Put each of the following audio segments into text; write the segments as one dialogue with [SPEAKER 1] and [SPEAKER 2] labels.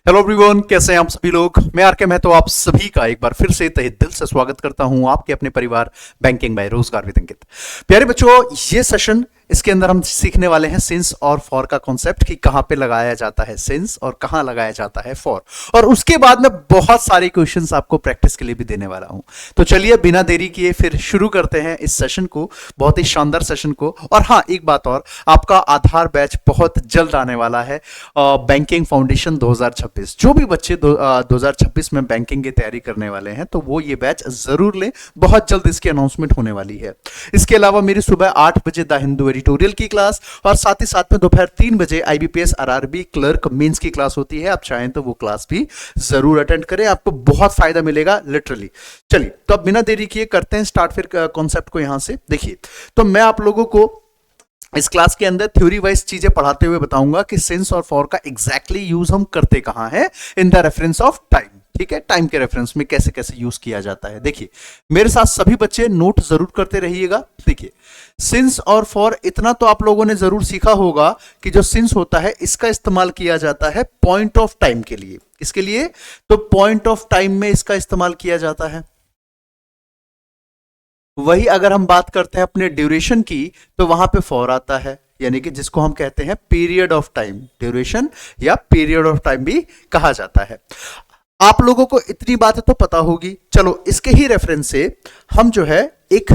[SPEAKER 1] Hello everyone, कैसे हैं आप सभी लोग। मैं आर के महतो आप सभी का एक बार फिर से तहे दिल से स्वागत करता हूं आपके अपने परिवार बैंकिंग बाय रोजगार विद अंकित। प्यारे बच्चों, ये सेशन इसके अंदर हम सीखने वाले हैं सिंस और फॉर का कॉन्सेप्ट कि कहां पे लगाया जाता है सिंस और कहां लगाया जाता है फॉर, और उसके बाद में बहुत सारे क्वेश्चंस आपको प्रैक्टिस के लिए भी देने वाला हूं। तो चलिए बिना देरी किए फिर शुरू करते हैं इस सेशन को, बहुत ही शानदार सेशन को। और हाँ, एक बात और, आपका आधार बैच बहुत जल्द आने वाला है, बैंकिंग फाउंडेशन 2026। जो भी बच्चे 2026 में बैंकिंग की तैयारी करने वाले हैं तो वो ये बैच जरूर लें, बहुत जल्द इसकी अनाउंसमेंट होने वाली है। इसके अलावा मेरी सुबह 8 बजे द हिंदू एडिटोरियल की क्लास और साथ ही साथ में दोपहर 3 बजे आईबीपीएस आरआरबी क्लर्क मेंस की क्लास होती है। आप चाहें तो वो क्लास भी जरूर अटेंड करें, आपको बहुत फायदा मिलेगा लिटरली। चलिए तो अब बिना देरी किए करते हैं स्टार्ट फिर कॉन्सेप्ट को। यहां से देखिए, तो मैं आप लोगों को इस क्लास के अंदर थ्योरी वाइज चीजें पढ़ाते हुए बताऊंगा कि सिंस और फॉर का एग्जैक्टली यूज हम करते कहां है in the reference of time. ठीक है, टाइम के रेफरेंस में कैसे कैसे यूज किया जाता है। देखिए मेरे साथ सभी बच्चे नोट जरूर करते रहिएगा। देखिए सिंस और फॉर इतना तो आप लोगों ने जरूर सीखा होगा कि जो सिंस होता है इसका इस्तेमाल किया जाता है पॉइंट ऑफ टाइम के लिए। इसके लिए तो पॉइंट ऑफ टाइम में इसका इस्तेमाल किया जाता है। वही अगर हम बात करते हैं अपने ड्यूरेशन की तो वहां पे फॉर आता है, यानी कि जिसको हम कहते हैं पीरियड ऑफ टाइम, ड्यूरेशन या पीरियड ऑफ टाइम भी कहा जाता है। आप लोगों को इतनी बातें तो पता होगी। चलो इसके ही रेफरेंस से हम जो है एक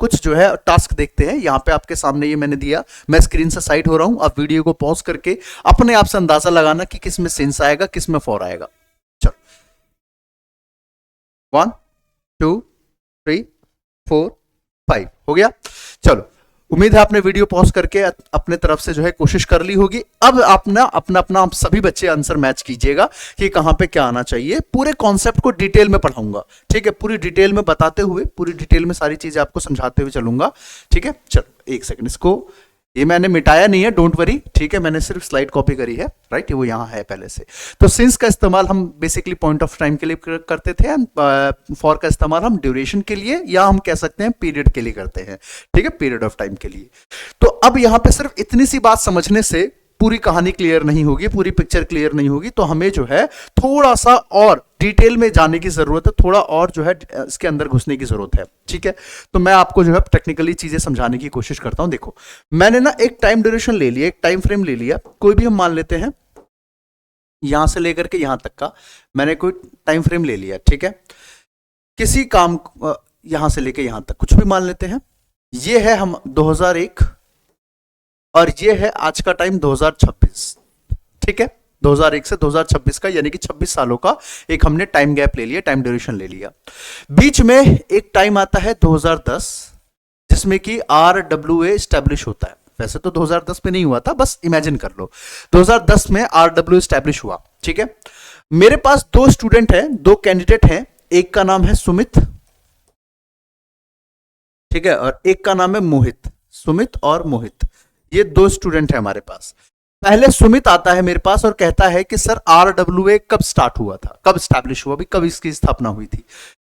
[SPEAKER 1] कुछ जो है टास्क देखते हैं। यहां पे आपके सामने ये मैंने दिया, मैं स्क्रीन से साइड हो रहा हूं, आप वीडियो को पॉज करके अपने आप से अंदाजा लगाना कि किस में सिंस आएगा किस में फॉर आएगा। चलो 1 2 3 4 5 हो गया। चलो उम्मीद है आपने वीडियो पॉज करके अपने तरफ से जो है कोशिश कर ली होगी। अब अपना अपना आप सभी बच्चे आंसर मैच कीजिएगा कि कहां पे क्या आना चाहिए। पूरे कॉन्सेप्ट को डिटेल में पढ़ाऊंगा, ठीक है, पूरी डिटेल में बताते हुए, पूरी डिटेल में सारी चीजें आपको समझाते हुए चलूंगा। ठीक है, चलो एक सेकंड, इसको ये मैंने मिटाया नहीं है, डोंट वरी, ठीक है, मैंने सिर्फ स्लाइड कॉपी करी है, राइट, वो यहां है पहले से। तो सिंस का इस्तेमाल हम बेसिकली पॉइंट ऑफ टाइम के लिए करते थे, फॉर का इस्तेमाल हम ड्यूरेशन के लिए या हम कह सकते हैं पीरियड के लिए करते हैं। ठीक है, पीरियड ऑफ टाइम के लिए। तो अब यहां पे सिर्फ इतनी सी बात समझने से पूरी कहानी क्लियर नहीं होगी, पूरी पिक्चर क्लियर नहीं होगी, तो हमें जो है थोड़ा सा और डिटेल में जाने की जरूरत है, थोड़ा और जो है इसके अंदर घुसने की जरूरत है। ठीक है, तो मैं आपको जो है टेक्निकली चीजें समझाने की कोशिश करता हूं। देखो मैंने ना एक टाइम ड्यूरेशन ले लिया, एक टाइम फ्रेम ले लिया, कोई भी हम मान लेते हैं, यहां से लेकर के यहां तक का मैंने कोई टाइम फ्रेम ले लिया। ठीक है, किसी काम यहां से लेकर यहां तक कुछ भी मान लेते हैं। ये है हम 2001 और ये है आज का टाइम 2026। ठीक है, 2001 से 2026 का, यानी कि 26 सालों का एक हमने टाइम गैप ले लिया, टाइम ड्यूरेशन ले लिया। बीच में एक टाइम आता है 2010 जिसमें कि RWA स्टैब्लिश होता है। वैसे तो 2010 में नहीं हुआ था, बस इमेजिन कर लो 2010 में RWA स्टैब्लिश हुआ। ठीक है, मेरे पास दो स्टूडेंट हैं, दो कैंडिडेट हैं, एक का नाम है सुमित, ठीक है, और एक का नाम है मोहित। सुमित और मोहित, ये दो स्टूडेंट है हमारे पास। पहले सुमित आता है मेरे पास और कहता है कि सर RWA कब स्टार्ट हुआ था, कब स्टैब्लिश हुआ, भी कब इसकी स्थापना हुई थी।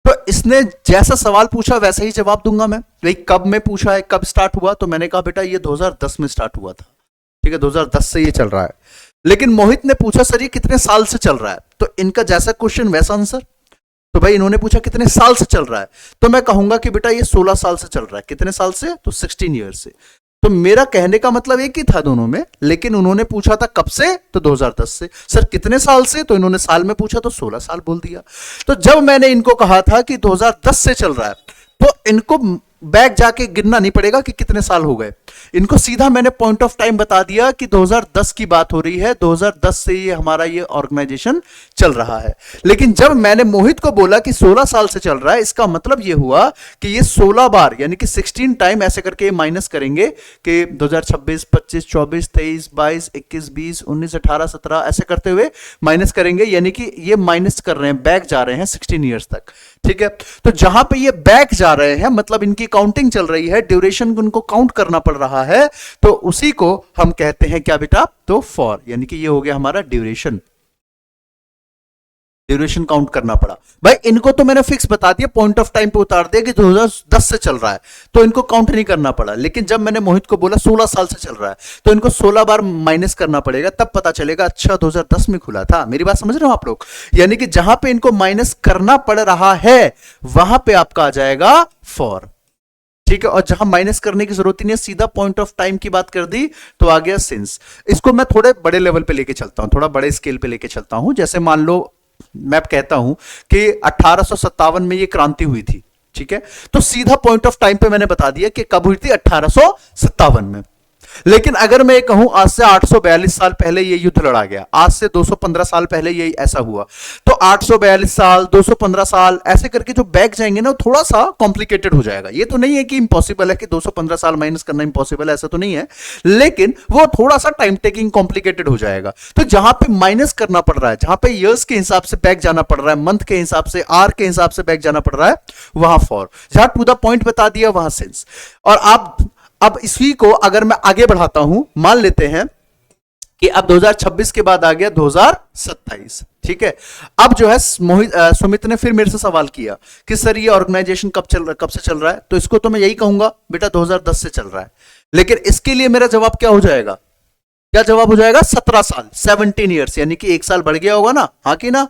[SPEAKER 1] तो इसने जैसा सवाल पूछा वैसा ही जवाब दूंगा मैं। भाई कब में पूछा है, कब स्टार्ट हुआ, तो मैंने कहा बेटा ये 2010 में स्टार्ट हुआ था। ठीक है, 2010 से ये चल रहा है। लेकिन मोहित ने पूछा सर ये कितने साल से चल रहा है, तो इनका जैसा क्वेश्चन वैसा आंसर। तो भाई इन्होंने पूछा कितने साल से चल रहा है, तो मैं कहूंगा कि बेटा ये 16 साल से चल रहा है। कितने साल से, तो 16 ईयर से। तो मेरा कहने का मतलब एक ही था दोनों में, लेकिन उन्होंने पूछा था कब से, तो 2010 से। सर कितने साल से, तो इन्होंने साल में पूछा तो 16 साल बोल दिया। तो जब मैंने इनको कहा था कि 2010 से चल रहा है, तो इनको बैक जाके गिनना नहीं पड़ेगा कि कितने साल हो गए, इनको सीधा मैंने पॉइंट ऑफ टाइम बता दिया कि 2010 की बात हो रही है, 2010 से ये हमारा ये ऑर्गेनाइजेशन चल रहा है। लेकिन जब मैंने मोहित को बोला कि 16 साल से चल रहा है, इसका मतलब ये हुआ कि ये 16 बार यानी कि 16 टाइम ऐसे करके माइनस करेंगे कि 2026, 25, 24, 23, 22, 21, 20, 19, 18, 17 ऐसे करते हुए माइनस करेंगे, यानी कि ये माइनस कर रहे हैं, बैक जा रहे हैं 16 ईयर्स तक। ठीक है, तो जहां पे ये बैक जा रहे हैं मतलब इनकी काउंटिंग चल रही है, ड्यूरेशन उनको काउंट करना पड़ रहा है, तो उसी को हम कहते हैं क्या बेटा, तो फॉर, यानी कि ये हो गया हमारा ड्यूरेशन। ड्यूरेशन काउंट करना पड़ा। भाई इनको तो मैंने फिक्स बता दिया, पॉइंट ऑफ टाइम पे उतार दिया कि 2010 से चल रहा है, तो इनको काउंट नहीं करना पड़ा। लेकिन जब मैंने मोहित को बोला 16 साल से चल रहा है, तो इनको 16 बार माइनस करना पड़ेगा, तब पता चलेगा अच्छा 2010 में खुला था। मेरी बात समझ रहे हो आप लोग? यानी कि जहां पे इनको माइनस करना पड़ रहा है वहां पे आपका आ जाएगा फॉर, ठीक है। और जहां माइनस करने की जरूरत ही नहीं है, सीधा पॉइंट ऑफ टाइम की बात कर दी तो आ गया सिंस। इसको मैं थोड़े बड़े लेवल पे लेके चलता हूं, थोड़ा बड़े स्केल पे लेके चलता हूं। जैसे मान लो मैं कहता हूं कि 1857 में ये क्रांति हुई थी, ठीक है, तो सीधा पॉइंट ऑफ टाइम पे मैंने बता दिया कि कब हुई थी, 1857 में। लेकिन अगर मैं कहूं आज से 842 साल पहले ये युद्ध लड़ा गया, आज से 215 साल पहले ये ऐसा हुआ, तो 842 साल 215 साल ऐसे करके जो बैक जाएंगे ना, थोड़ा सा कॉम्प्लिकेटेड हो जाएगा। ये तो नहीं है कि इंपॉसिबल है कि 215 साल माइनस करना इंपॉसिबल है, ऐसा तो नहीं है, लेकिन वो थोड़ा सा टाइम टेकिंग कॉम्प्लिकेटेड हो जाएगा। तो जहां पे माइनस करना पड़ रहा है, जहां पे ईयर्स के हिसाब से बैक जाना पड़ रहा है, मंथ के हिसाब से, आर के हिसाब से बैक जाना पड़ रहा है, वहां फॉर। जहां टू द पॉइंट बता दिया वहां सिंस। और आप अब इसी को अगर मैं आगे बढ़ाता हूं, मान लेते हैं कि अब 2026 के बाद आ गया 2027, ठीक है। अब जो है सुमित ने फिर मेरे से सवाल किया कि सर ये ऑर्गेनाइजेशन कब से चल रहा है, तो इसको तो मैं यही कहूंगा बेटा 2010 से चल रहा है। लेकिन इसके लिए मेरा जवाब क्या हो जाएगा, क्या जवाब हो जाएगा, 17 साल, 17 ईयर्स, यानी कि एक साल बढ़ गया होगा ना, हाँ कि ना।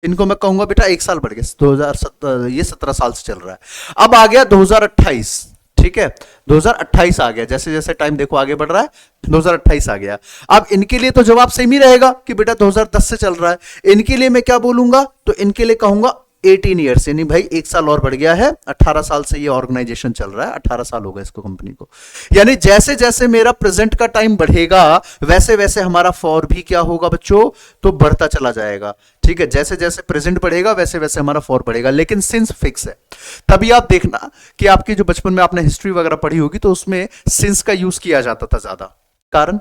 [SPEAKER 1] इनको मैं कहूंगा बेटा एक साल बढ़ गया, 2017 ये 17 साल से चल रहा है। अब आ गया 2028, ठीक है, 2028 आ गया, जैसे जैसे टाइम देखो आगे बढ़ रहा है, 2028 आ गया। अब इनके लिए तो जवाब सेम ही रहेगा कि बेटा 2010 से चल रहा है। इनके लिए मैं क्या बोलूंगा, तो इनके लिए कहूंगा 18 ईयर्स, यानी भाई एक साल और बढ़ गया है, 18 साल से ये ऑर्गेनाइजेशन चल रहा है, 18 साल हो गए इसको, कंपनी को। यानी जैसे जैसे मेरा प्रेजेंट का टाइम बढ़ेगा वैसे वैसे हमारा फॉर भी क्या होगा बच्चों, तो बढ़ता चला जाएगा, ठीक है। जैसे जैसे प्रेजेंट बढ़ेगा वैसे वैसे हमारा फॉर बढ़ेगा, लेकिन सिंस फिक्स है। तभी आप देखना कि आपकी जो बचपन में आपने हिस्ट्री वगैरह पढ़ी होगी तो उसमें सिंस का यूज किया जाता था ज्यादा। कारण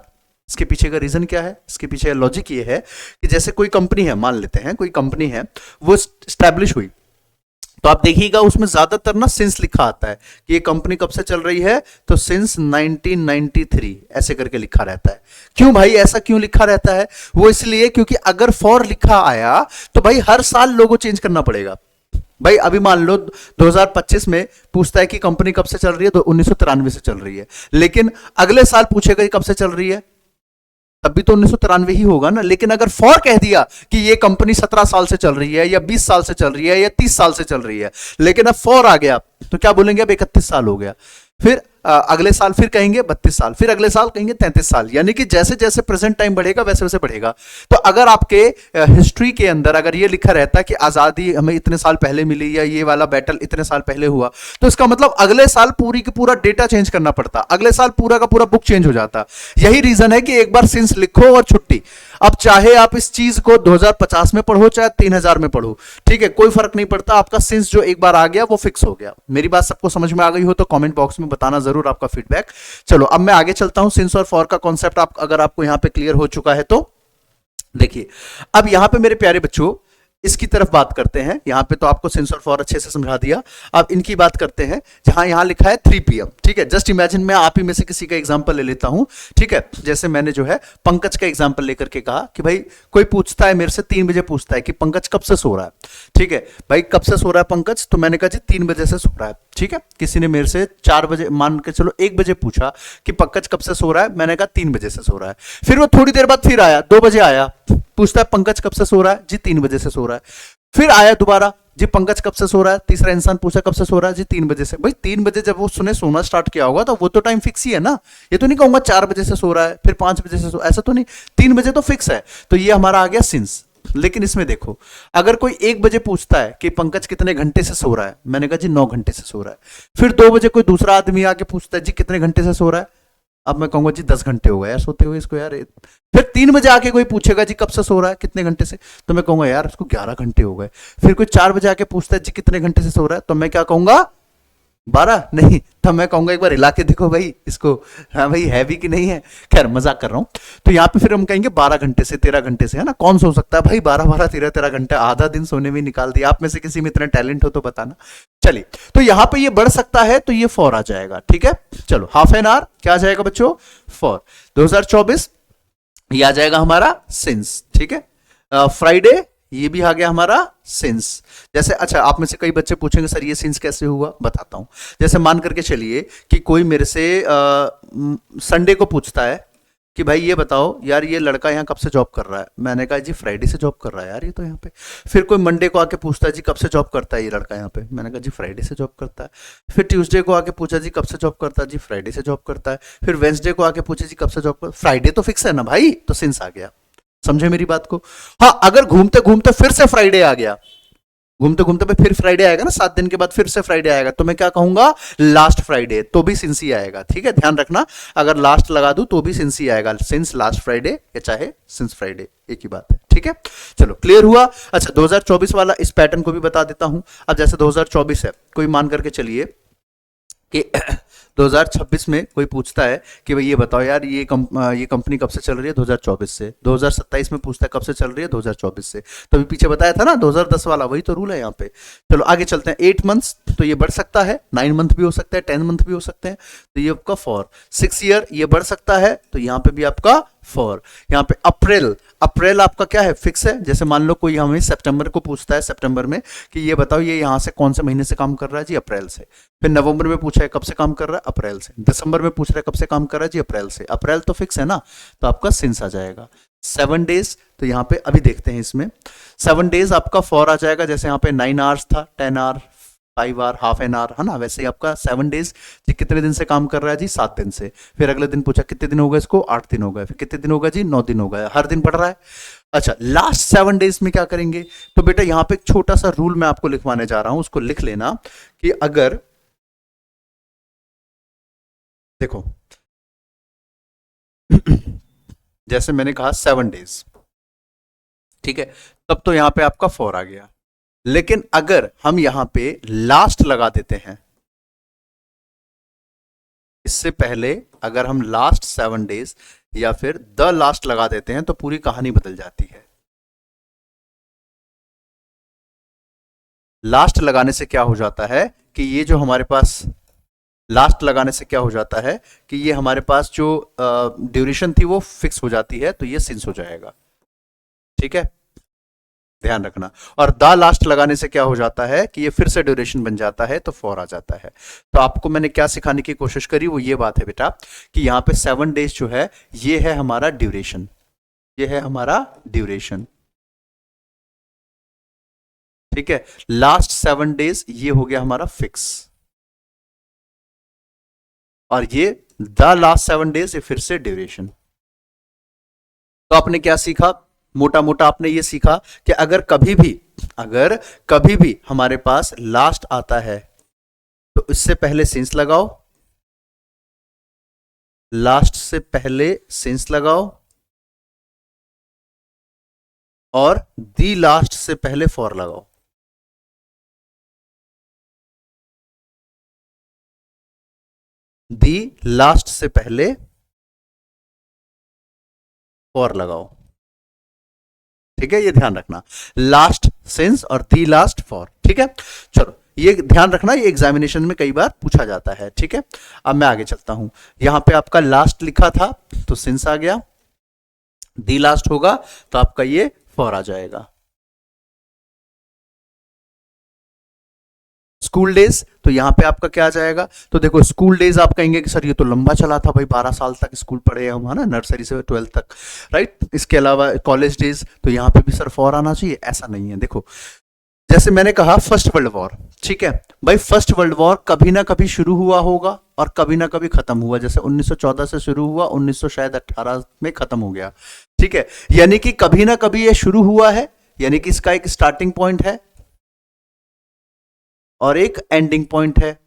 [SPEAKER 1] इसके पीछे का रीजन क्या है, इसके पीछे लॉजिक ये है कि जैसे कोई कंपनी है, मान लेते हैं कोई कंपनी है, वो स्टैब्लिश हुई, तो आप देखिएगा उसमें ज्यादातर ना सिंस लिखा आता है कि ये कंपनी कब से चल रही है, तो सिंस 1993 ऐसे करके लिखा रहता है। क्यों भाई ऐसा क्यों लिखा रहता है, वो इसलिए क्योंकि अगर फॉर लिखा आया तो भाई हर साल लोगो चेंज करना पड़ेगा। भाई अभी मान लो 2025 में पूछता है कि कंपनी कब से चल रही है, तो 1993 से चल रही है, लेकिन अगले साल पूछेगा कि कब से चल रही है, तब भी तो 1993 ही होगा ना। लेकिन अगर फॉर कह दिया कि ये कंपनी 17 साल से चल रही है या 20 साल से चल रही है या 30 साल से चल रही है, लेकिन अब फॉर आ गया तो क्या बोलेंगे, अब 31 साल हो गया, फिर अगले साल फिर कहेंगे 32 साल, फिर अगले साल कहेंगे 33 साल, यानी कि जैसे जैसे प्रेजेंट टाइम बढ़ेगा वैसे वैसे बढ़ेगा। तो अगर आपके हिस्ट्री के अंदर अगर ये लिखा रहता कि आजादी हमें इतने साल पहले मिली या ये वाला बैटल इतने साल पहले हुआ, तो इसका मतलब अगले साल पूरी की पूरा डेटा चेंज करना पड़ता, अगले साल पूरा का पूरा बुक चेंज हो जाता। यही रीजन है कि एक बार सिंस लिखो और छुट्टी। अब चाहे आप इस चीज को 2050 में पढ़ो चाहे 3000 में पढ़ो, ठीक है, कोई फर्क नहीं पड़ता, आपका सिंस जो एक बार आ गया वो फिक्स हो गया। मेरी बात सबको समझ में आ गई हो तो कमेंट बॉक्स में बताना जरूर आपका फीडबैक। चलो अब मैं आगे चलता हूं, सिंस और फॉर का कॉन्सेप्ट आप अगर आपको यहां पे क्लियर हो चुका है तो देखिए, अब यहां पे मेरे प्यारे बच्चों इसकी तरफ बात करते हैं। यहां पे तो आपको सिंस और फॉर अच्छे से समझा दिया, अब इनकी बात करते हैं। जहां यहां लिखा है 3 PM, ठीक है, जस्ट इमेजिन मैं आप ही में से किसी का एग्जांपल ले लेता हूं, ठीक है। जैसे मैंने जो है पंकज का एग्जांपल लेकर के कहा कि भाई कोई पूछता है मेरे से 3 बजे पूछता है कि पंकज कब से सो रहा है, ठीक है, भाई कब से सो रहा है पंकज, तो मैंने कहा जी 3 बजे से सो रहा है, ठीक है। किसी ने मेरे से 4 बजे मान के चलो 1 बजे पूछा कि पंकज कब से सो रहा है, मैंने कहा 3 बजे से सो रहा है। फिर वो थोड़ी देर बाद फिर आया, 2 बजे आया, पूछता है पंकज कब से सो रहा है, जी 3 बजे से सो रहा है। फिर आया दोबारा, जी पंकज कब से सो रहा है, तीसरा इंसान पूछा कब से सो रहा है, जी 3 बजे से। भाई 3 बजे जब वो सुने सोना स्टार्ट किया होगा तो वो तो टाइम फिक्स ही है ना, ये तो नहीं कहूंगा 4 बजे से सो रहा है फिर 5 बजे से सो, ऐसा तो नहीं, 3 बजे तो फिक्स है। तो ये हमारा आ गया सिंस। लेकिन इसमें देखो अगर कोई 1 बजे पूछता है कि पंकज कितने घंटे से सो रहा है, मैंने कहा जी 9 घंटे से सो रहा है। फिर 2 बजे कोई दूसरा आदमी आके पूछता है जी कितने घंटे से सो रहा है, अब मैं कहूंगा जी 10 घंटे हो गए यार सोते हुए इसको यार। फिर 3 बजे आके कोई पूछेगा जी कब से सो रहा है कितने घंटे से, तो मैं कहूंगा यार उसको 11 घंटे हो गए। फिर कोई 4 बजे आके पूछता है जी कितने घंटे से सो रहा है, तो मैं क्या कहूंगा 12 नहीं, तब मैं कहूंगा एक बार हिला के देखो भाई इसको, हाँ भाई है भी कि नहीं है। खैर मजाक कर रहा हूं। तो यहां पे फिर हम कहेंगे 12 घंटे से 13 घंटे से, है ना, कौन सो सकता है भाई 12 13 घंटे, आधा दिन सोने में निकाल दिया। आप में से किसी में इतना टैलेंट हो तो बताना। चलिए तो यहां पे ये बढ़ सकता है तो ये फॉर आ जाएगा, ठीक है। चलो हाफ एन आवर क्या आ जाएगा बच्चों, फॉर। 2024 ये आ जाएगा हमारा सिंस, ठीक है। फ्राइडे ये भी आ गया हमारा सिंस। जैसे अच्छा, आप में से कई बच्चे पूछेंगे सर ये सिंस कैसे हुआ, बताता हूं। जैसे मान करके चलिए कि कोई मेरे से संडे को पूछता है कि भाई ये बताओ यार ये लड़का यहाँ कब से जॉब कर रहा है। मैंने कहा जी फ्राइडे से जॉब कर रहा है यार ये तो यहाँ पे। फिर कोई मंडे को आके पूछता है जी कब से जॉब करता है ये लड़का यहाँ पे। मैंने कहा जी फ्राइडे से जॉब करता है। फिर ट्यूसडे को आके पूछा जी कब से जॉब करता है, जी फ्राइडे से जॉब करता है। फिर वेंसडे को आके पूछे जी कब से जॉब करता है, फ्राइडे तो फिक्स है ना भाई, तो सिंस आ गया। समझे मेरी बात को? हाँ, अगर घूमते घूमते फिर से फ्राइडे आ गया, घूमते घूमते पे फिर फ्राइडे आएगा ना, 7 दिन के बाद फिर से फ्राइडे आएगा, तो मैं क्या कहूंगा लास्ट फ्राइडे, तो भी सिंस ही आएगा। ठीक है, ध्यान रखना, अगर लास्ट लगा दूं तो भी सिंस ही आएगा, सिंस लास्ट फ्राइडे या चाहे सिंस फ्राइडे, एक ही बात है। ठीक है, चलो क्लियर हुआ। अच्छा 2024 वाला इस पैटर्न को भी बता देता हूं। अब जैसे 2024 है, कोई मान करके चलिए कि 2026 में कोई पूछता है कि भाई ये बताओ यार ये कंपनी कब से चल रही है, 2024 से। 2027 में पूछता है कब से चल रही है, 2024 से। तो अभी पीछे बताया था ना 2010 वाला, वही तो रूल है यहाँ पे। चलो आगे चलते हैं। 8 मंथ्स तो ये बढ़ सकता है, 9 मंथ भी हो सकता है, 10 मंथ भी हो सकते हैं, तो ये आपका 4। 6 ईयर ये बढ़ सकता है, तो यहाँ पे भी आपका 4। यहाँ पे अप्रैल आपका क्या है, फिक्स है। जैसे मान लो कोई हमें सितंबर को पूछता है, सितंबर में कि ये बताओ ये यहाँ से कौन से महीने से काम कर रहा है, जी अप्रैल से। फिर नवंबर में पूछा है कब से काम कर रहा है, अप्रैल से। दिसंबर में पूछ रहा है कब से काम कर रहा है, जी अप्रैल से। अप्रैल तो फिक्स है ना, तो आपका सिंस आ जाएगा। 7 डेज तो यहाँ पे अभी देखते हैं इसमें 7 डेज आपका 4 आ जाएगा। जैसे यहाँ पे 9 आवर्स था, 10 hour, 5 hour, half an hour, है ना, वैसे ही आपका 7 डेज जी कितने दिन से काम कर रहा है, जी 7 दिन से। फिर अगले दिन पूछा कितने दिन हो गए इसको, 8 दिन हो गए। फिर कितने दिन हो गए जी, 9 दिन हो गए, हर दिन बढ़ रहा है। अच्छा लास्ट 7 डेज में क्या करेंगे, तो बेटा यहाँ पे एक छोटा सा रूल मैं आपको लिखवाने जा रहा हूं, उसको लिख लेना कि अगर देखो जैसे मैंने कहा 7 डेज, ठीक है, तब तो यहां पे आपका 4 आ गया। लेकिन अगर हम यहां पे लास्ट लगा देते हैं, इससे पहले अगर हम लास्ट 7 डेज या फिर द लास्ट लगा देते हैं तो पूरी कहानी बदल जाती है। लास्ट लगाने से क्या हो जाता है कि ये जो हमारे पास लास्ट लगाने से क्या हो जाता है कि ये हमारे पास जो ड्यूरेशन थी वो फिक्स हो जाती है, तो ये सिंस हो जाएगा। ठीक है, ध्यान रखना। और द लास्ट लगाने से क्या हो जाता है कि ये फिर से ड्यूरेशन बन जाता है, तो 4 आ जाता है। तो आपको मैंने क्या सिखाने की कोशिश करी, वो ये बात है बेटा कि यहां पे 7 डेज जो है ये है हमारा ड्यूरेशन, ये है हमारा ड्यूरेशन। ठीक है, लास्ट 7 डेज ये हो गया हमारा फिक्स, और ये द लास्ट 7 डेज ये फिर से ड्यूरेशन। तो आपने क्या सीखा, मोटा मोटा आपने ये सीखा कि अगर कभी भी हमारे पास लास्ट आता है तो इससे पहले सिंस लगाओ, लास्ट से पहले सिंस लगाओ, और दी लास्ट से पहले 4 लगाओ। दी लास्ट से पहले 4 लगाओ। ठीक है, ये ध्यान रखना, लास्ट सिंस और दी लास्ट 4। ठीक है, चलो ये ध्यान रखना, ये एग्जामिनेशन में कई बार पूछा जाता है। ठीक है, अब मैं आगे चलता हूं। यहां पे आपका लास्ट लिखा था तो सिंस आ गया, दी लास्ट होगा तो आपका ये 4 आ जाएगा। स्कूल डेज तो यहां पे आपका क्या आ जाएगा, तो देखो स्कूल डेज आप कहेंगे कि सर ये तो लंबा चला था भाई, 12 साल तक स्कूल पढ़े हम, है ना, नर्सरी से 12th तक, राइट। इसके अलावा कॉलेज डेज तो यहां पे भी सर 4 आना चाहिए, ऐसा नहीं है। देखो जैसे मैंने कहा फर्स्ट वर्ल्ड वॉर, ठीक है भाई, फर्स्ट वर्ल्ड वॉर कभी ना कभी शुरू हुआ होगा और कभी ना कभी खत्म हुआ। जैसे 1914 से शुरू हुआ, 1918 में खत्म हो गया। ठीक है, यानी कि कभी ना कभी ये शुरू हुआ है, यानी कि इसका एक स्टार्टिंग पॉइंट है और एक एंडिंग पॉइंट है।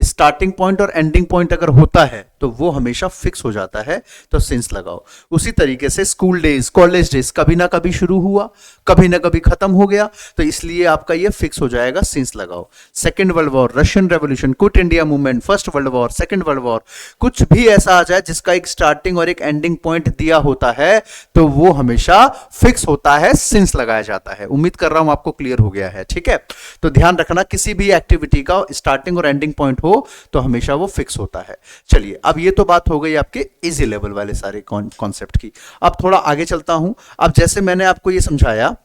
[SPEAKER 1] स्टार्टिंग पॉइंट और एंडिंग पॉइंट अगर होता है तो वो हमेशा फिक्स हो जाता है, तो सिंस लगाओ। उसी तरीके से स्कूल डेज, कॉलेज डेज कभी ना कभी शुरू हुआ, कभी ना कभी खत्म हो गया, तो इसलिए आपका ये फिक्स हो जाएगा, सिंस लगाओ। Second world war, Russian revolution, quit India movement, first world war, second world war, कुछ भी ऐसा आ जाए जिसका एक स्टार्टिंग और एक एंडिंग पॉइंट दिया होता है तो वो हमेशा फिक्स होता है, सिंस लगाया जाता है। उम्मीद कर रहा हूं आपको क्लियर हो गया है। ठीक है, तो ध्यान रखना, किसी भी एक्टिविटी का स्टार्टिंग और एंडिंग पॉइंट हो हो तो हमेशा वो फिक्स होता है। चलिए, अब ये तो बात हो गई आपके इजी लेवल वाले सारे कॉन्सेप्ट की। अब थोड़ा आगे चलता हूं। अब जैसे मैंने आपको ये समझाया,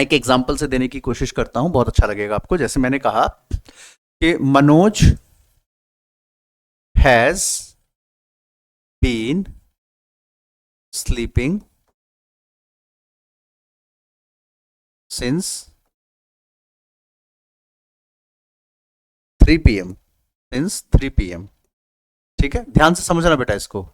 [SPEAKER 1] एक एग्जाम्पल से देने की कोशिश करता हूं, बहुत अच्छा लगेगा आपको। जैसे मैंने कहा कि Manoj has been sleeping since 3 PM, since 3 PM। ठीक है, ध्यान से समझना बेटा इसको।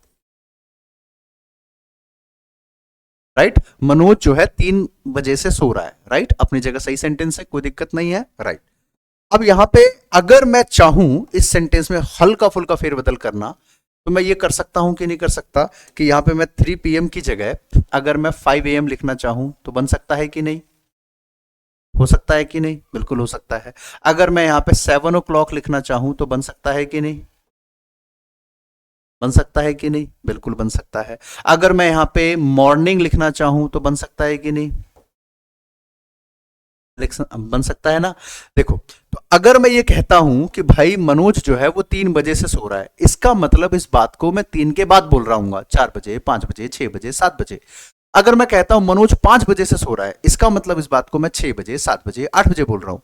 [SPEAKER 1] राइट, मनोज जो है 3 बजे से सो रहा है। राइट, अपनी जगह सही सेंटेंस है, कोई दिक्कत नहीं है। राइट, अब यहां पे अगर मैं चाहूं इस सेंटेंस में हल्का फुल्का फेरबदल करना, तो मैं ये कर सकता हूं कि नहीं कर सकता, कि यहां पे मैं 3 PM की जगह अगर मैं 5 AM लिखना चाहूं तो बन सकता है कि नहीं? हो सकता है कि नहीं? बिल्कुल हो सकता है। अगर मैं यहां पे 7 o'clock लिखना चाहूं तो बन सकता है कि नहीं? बन सकता है कि नहीं? बिल्कुल बन सकता है। अगर मैं यहां पे मॉर्निंग लिखना चाहूं तो बन सकता है कि नहीं? बन सकता है ना। देखो, तो अगर मैं ये कहता हूं कि भाई मनोज जो है वो 3 बजे से सो रहा है, इसका मतलब इस बात को मैं 3 के बाद बोल रहा हूँ, 4 बजे, 5 बजे, 6 बजे, 7 बजे। अगर मैं कहता हूं मनोज 5 बजे से सो रहा है, इसका मतलब इस बात को मैं 6 बजे, 7 बजे, 8 बजे बोल रहा हूं।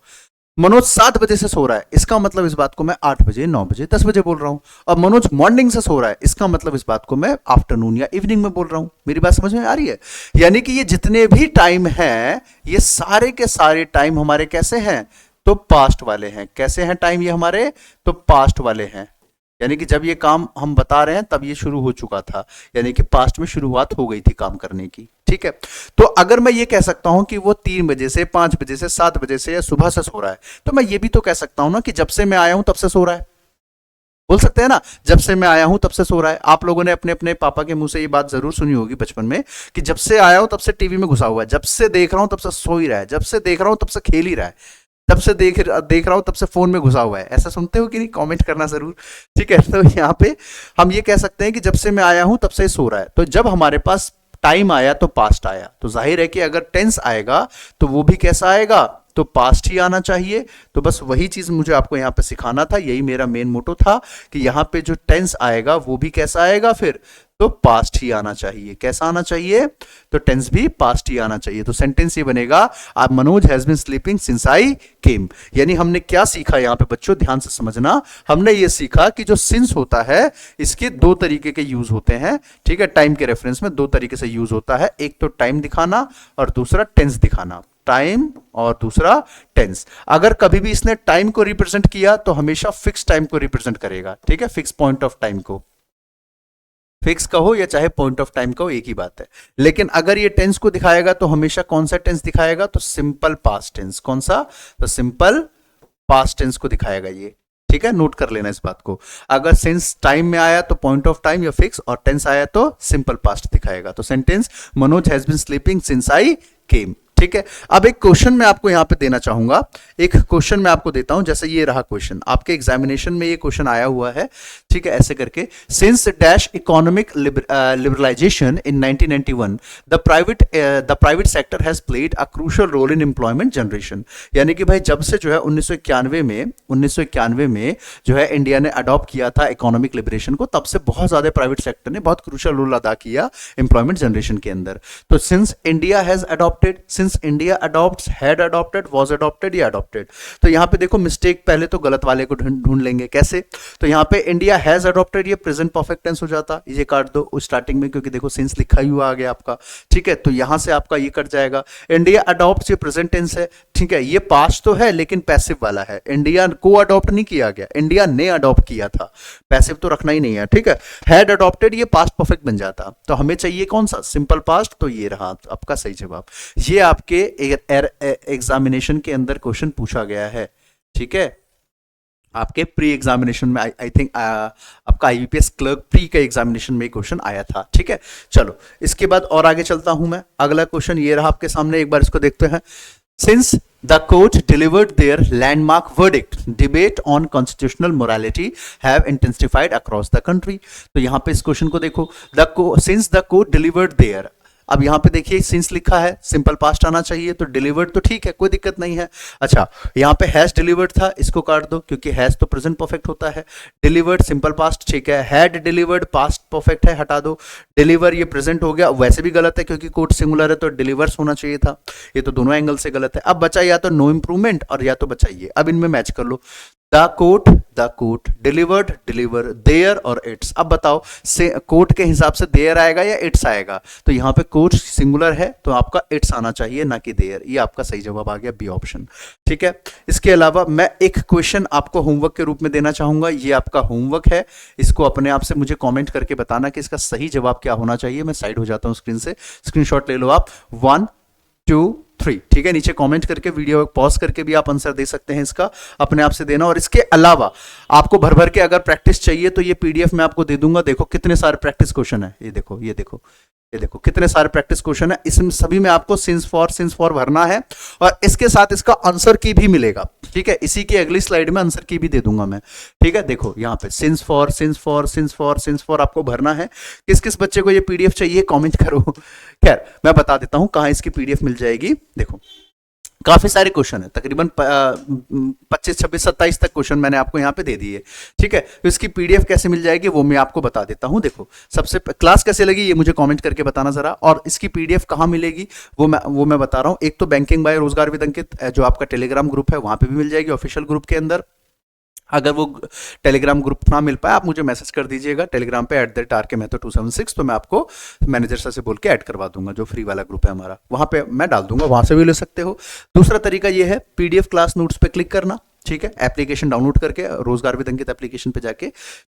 [SPEAKER 1] मनोज 7 बजे से सो रहा है, इसका मतलब इस बात को मैं 8 बजे, 9 बजे, 10 बजे बोल रहा हूं। और मनोज मॉर्निंग से सो रहा है, इसका मतलब इस बात को मैं आफ्टरनून या इवनिंग में बोल रहा हूं। मेरी बात समझ में आ रही है? यानी कि ये जितने भी टाइम हैं, ये सारे के सारे टाइम हमारे कैसे हैं? तो पास्ट वाले हैं। कैसे हैं टाइम ये हमारे? तो पास्ट वाले हैं। यानी कि जब ये काम हम बता रहे हैं तब ये शुरू हो चुका था, यानी कि पास्ट में शुरुआत हो गई थी काम करने की। ठीक है, तो अगर मैं ये कह सकता हूं कि वो 3 बजे से, 5 बजे से, 7 बजे से या सुबह से सो रहा है, तो मैं ये भी तो कह सकता हूं ना कि जब से मैं आया हूं तब से सो रहा है। बोल सकते हैं ना, जब से मैं आया हूं तब से सो रहा है। आप लोगों ने अपने अपने पापा के मुंह से ये बात जरूर सुनी होगी बचपन में, कि जब से आया हूं तब से टीवी में घुसा हुआ है, जब से देख रहा हूं तब से सो ही रहा है, जब से देख रहा हूं तब से खेल ही रहा है, तब से देख रहा हूं तब से फोन में घुसा हुआ है। ऐसा सुनते हो कि नहीं? कमेंट करना जरूर। ठीक है, तो यहाँ पे हम ये कह सकते हैं कि जब से मैं आया हूं तब से सो रहा है। तो जब हमारे पास टाइम आया तो पास्ट आया, तो जाहिर है कि अगर टेंस आएगा तो वो भी कैसा आएगा? तो पास्ट ही आना चाहिए। तो बस वही चीज मुझे आपको यहां पे सिखाना था, यही मेरा मेन मोटो था कि यहां पे जो टेंस आएगा वो भी कैसा आएगा फिर? तो पास्ट ही आना चाहिए। कैसा आना चाहिए? तो टेंस भी पास्ट ही आना चाहिए। तो सेंटेंस ये बनेगा, आप Manoj has been sleeping since I came. यानी हमने क्या सीखा यहां पे बच्चों, ध्यान से समझना। हमने ये सीखा कि जो सिंस होता है इसके 2 तरीके के यूज होते हैं। ठीक है, टाइम के रेफरेंस में 2 तरीके से यूज होता है, एक तो टाइम दिखाना और दूसरा टेंस दिखाना। टाइम और दूसरा टेंस। अगर कभी भी इसने टाइम को रिप्रेजेंट किया तो हमेशा फिक्स टाइम को रिप्रेजेंट करेगा। ठीक है, फिक्स पॉइंट ऑफ टाइम को, फिक्स कहो या चाहे पॉइंट ऑफ टाइम कहो, एक ही बात है। लेकिन अगर ये टेंस को दिखाएगा तो हमेशा कौन सा टेंस दिखाएगा? तो सिंपल पास्ट टेंस। कौन सा? तो सिंपल पास्ट टेंस को दिखाएगा ये। ठीक है, नोट कर लेना इस बात को। अगर सिंस टाइम में आया तो पॉइंट ऑफ टाइम या फिक्स, और टेंस आया तो सिंपल पास्ट दिखाएगा। तो sentence Manoj has been sleeping since I came. ठीक है, अब एक क्वेश्चन मैं आपको यहां पे देना चाहूंगा। एक क्वेश्चन मैं आपको देता हूं, जैसे ये रहा क्वेश्चन, आपके एग्जामिनेशन में ये क्वेश्चन आया हुआ है। ठीक है, ऐसे करके, since dash economic liberalisation in 1991 the private sector has played a crucial role in employment generation. यानी कि भाई जब से जो है 1991 में जो है इंडिया ने अडॉप्ट किया था इकोनॉमिक लिबरेशन को, तब से बहुत ज्यादा प्राइवेट सेक्टर ने बहुत क्रूशियल रोल अदा किया एम्प्लॉयमेंट जनरेशन के अंदर। तो since India has adopted, India adopts, had adopted, was adopted या अडॉप्टेड। तो यहां पे देखो मिस्टेक, पहले तो गलत वाले को ढूंढ लेंगे। कैसे? तो यहां पे इंडिया हैज अडॉप्टेड, ये प्रेजेंट परफेक्ट टेंस हो जाता, ये काट दो स्टार्टिंग में, क्योंकि देखो सिंस लिखा ही हुआ आ गया आपका। ठीक है, तो यहां से आपका ये कट जाएगा। इंडिया अडॉप्ट्स, ये प्रेजेंट टेंस है। ठीक है, ये पास्ट तो है लेकिन पैसिव वाला है, इंडिया को अडॉप्ट नहीं किया गया, इंडिया ने अडॉप्ट किया था, पैसिव तो रखना ही नहीं है। ठीक है, हैड अडॉप्टेड, ये पास्ट परफेक्ट बन जाता। तो हमें चाहिए कौन सा? Simple past. तो ये रहा आपका सही जवाब। ये आपके एग्जामिनेशन के अंदर क्वेश्चन पूछा गया है। ठीक है, आपके प्री एग्जामिनेशन में आई थिंक आपका आईबीपीएस क्लर्क प्री के एग्जामिनेशन में क्वेश्चन आया था। ठीक है, चलो इसके बाद और आगे चलता हूं मैं। अगला क्वेश्चन ये रहा आपके सामने, एक बार इसको देखते हैं। Since the court delivered their landmark verdict, debate on constitutional morality have intensified across the country. तो यहां पे इस क्वेश्चन को देखो, since the court delivered their, अब यहाँ पे देखिए सिंस लिखा है, सिंपल पास्ट आना चाहिए, तो डिलीवर्ड तो ठीक है, कोई दिक्कत नहीं है। अच्छा, यहाँ पे हैज डिलीवर्ड था, इसको काट दो क्योंकि हैज तो प्रेजेंट परफेक्ट होता है। डिलीवर्ड सिंपल पास्ट ठीक है, हैड डिलीवर्ड पास्ट परफेक्ट है, हटा दो। डिलीवर ये प्रेजेंट हो गया, वैसे भी गलत है क्योंकि कोट सिंगुलर है तो डिलीवर्स होना चाहिए था, ये तो दोनों एंगल से गलत है। अब बचा या तो नो इंप्रूवमेंट और या तो बचा ये, अब इनमें मैच कर लो। The coat, delivered, deliver, there और इट्स। अब बताओ से कोट के हिसाब से देयर आएगा या इट्स आएगा, तो यहाँ पे कोट सिंगुलर है तो आपका इट्स आना चाहिए ना कि देयर। ये आपका सही जवाब आ गया, बी ऑप्शन। ठीक है, इसके अलावा मैं एक क्वेश्चन आपको होमवर्क के रूप में देना चाहूंगा, ये आपका होमवर्क है, इसको अपने आप से मुझे कॉमेंट करके बताना कि इसका सही जवाब क्या होना चाहिए। मैं साइड हो जाता हूं स्क्रीन से, स्क्रीनशॉट ले लो आप। 1 2 3, ठीक है, नीचे कमेंट करके वीडियो पॉज करके भी आप आंसर दे सकते हैं, इसका अपने आप से देना। और इसके अलावा आपको भर भर के अगर प्रैक्टिस चाहिए तो ये पीडीएफ मैं आपको दे दूंगा। देखो कितने सारे प्रैक्टिस क्वेश्चन है, ये देखो ये देखो ये देखो कितने सारे प्रैक्टिस क्वेश्चन है, इसमें सभी में आपको सिंस फॉर भरना है और इसके साथ इसका आंसर की भी मिलेगा। ठीक है, इसी की अगली स्लाइड में आंसर की भी दे दूंगा मैं। ठीक है, देखो यहाँ पे सिंस फॉर आपको भरना है। किस किस बच्चे को ये पीडीएफ चाहिए कमेंट करो। खैर मैं बता देता हूं कहां इसकी पीडीएफ मिल जाएगी। देखो काफी सारे क्वेश्चन है, तकरीबन 25 26 27 तक क्वेश्चन मैंने आपको यहाँ पे दे दिए। ठीक है, तो इसकी पीडीएफ कैसे मिल जाएगी वो मैं आपको बता देता हूँ। देखो सबसे क्लास कैसे लगी ये मुझे कमेंट करके बताना जरा, और इसकी पीडीएफ कहाँ मिलेगी वो मैं बता रहा हूँ। एक तो बैंकिंग बाय रोजगार विद अंकित जो आपका टेलीग्राम ग्रुप है वहां पे भी मिल जाएगी, ऑफिशियल ग्रुप के अंदर। अगर वो टेलीग्राम ग्रुप ना मिल पाए आप मुझे मैसेज कर दीजिएगा टेलीग्राम पे @RK276, तो मैं आपको मैनेजर सर से बोल के ऐड करवा दूंगा। जो फ्री वाला ग्रुप है हमारा वहां पे मैं डाल दूंगा, वहां से भी ले सकते हो। दूसरा तरीका ये है पीडीएफ क्लास नोट्स पे क्लिक करना। ठीक है, एप्लीकेशन डाउनलोड करके रोजगार विद अंकित एप्लीकेशन पे जाके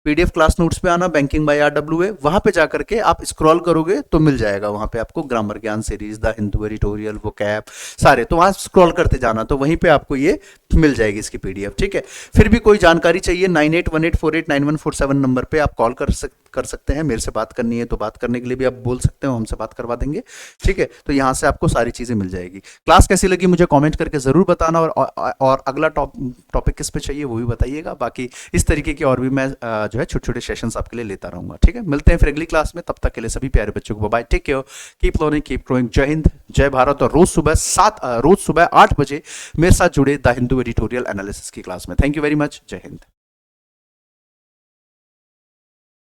[SPEAKER 1] पीडीएफ क्लास नोट्स पे आना, बैंकिंग बाय RWA, वहां पे जाकर के आप स्क्रॉल करोगे तो मिल जाएगा। वहां पे आपको ग्रामर ज्ञान series, the Hindu editorial, vocab सारे, तो वहां स्क्रॉल करते जाना तो वहीं पे आपको ये मिल जाएगी इसकी पीडीएफ। ठीक है, फिर भी कोई जानकारी चाहिए 9818489147 नंबर पे आप कॉल कर सकते हैं। मेरे से बात करनी है तो बात करने के लिए भी आप बोल सकते हो, हमसे बात करवा देंगे। ठीक है, तो यहाँ से आपको सारी चीजें मिल जाएगी। क्लास कैसी लगी मुझे कमेंट करके जरूर बताना, और अगला टॉपिक किस पे चाहिए वो भी बताइएगा। बाकी इस तरीके की और भी मैं जो है छोटे छोटे सेशंस आपके लिए लेता रहूंगा। ठीक है, मिलते हैं फिर अगली क्लास में, तब तक के लिए सभी प्यारे बच्चों को bye, take care, keep learning, keep growing. जय हिंद, जय भारत। और रोज सुबह 8 बजे मेरे साथ जुड़े द हिंदू एडिटोरियल एनालिसिस की क्लास में। थैंक यू वेरी मच, जय हिंद।